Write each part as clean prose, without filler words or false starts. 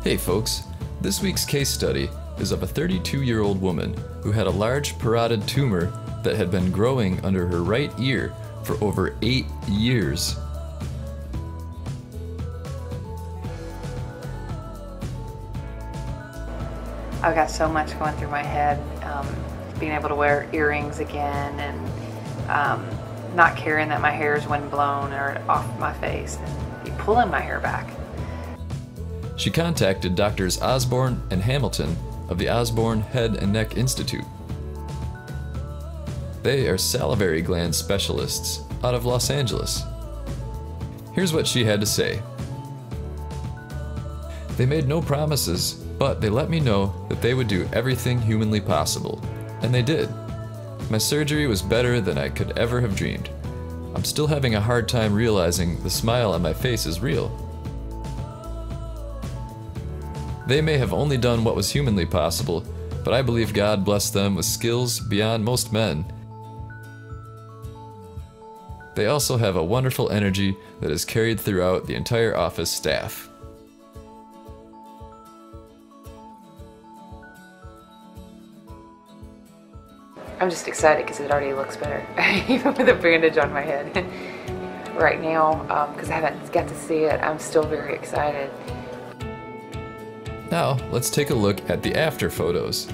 Hey folks, this week's case study is of a 32-year-old woman who had a large parotid tumor that had been growing under her right ear for over 8 years. I've got so much going through my head, being able to wear earrings again and not caring that my hair is windblown or off my face and be pulling my hair back. She contacted Drs. Osborne and Hamilton of the Osborne Head and Neck Institute. They are salivary gland specialists out of Los Angeles. Here's what she had to say. They made no promises, but they let me know that they would do everything humanly possible, and they did. My surgery was better than I could ever have dreamed. I'm still having a hard time realizing the smile on my face is real. They may have only done what was humanly possible, but I believe God blessed them with skills beyond most men. They also have a wonderful energy that is carried throughout the entire office staff. I'm just excited because it already looks better, even with a bandage on my head. Right now, because I haven't got to see it, I'm still very excited. Now, let's take a look at the after photos.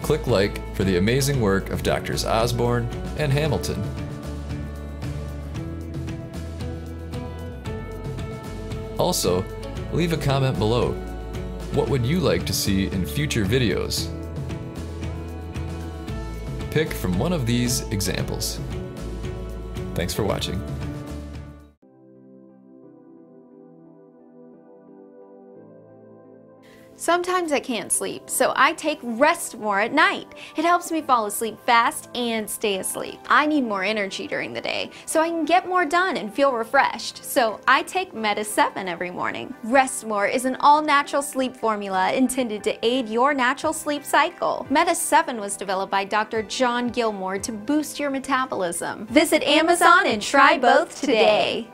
Click like for the amazing work of Drs. Osborne and Hamilton. Also, leave a comment below. What would you like to see in future videos? Pick from one of these examples. Thanks for watching. Sometimes I can't sleep, so I take Rest More at night. It helps me fall asleep fast and stay asleep. I need more energy during the day, so I can get more done and feel refreshed. So I take Meta 7 every morning. Rest More is an all-natural sleep formula intended to aid your natural sleep cycle. Meta 7 was developed by Dr. John Gilmore to boost your metabolism. Visit Amazon and try both today.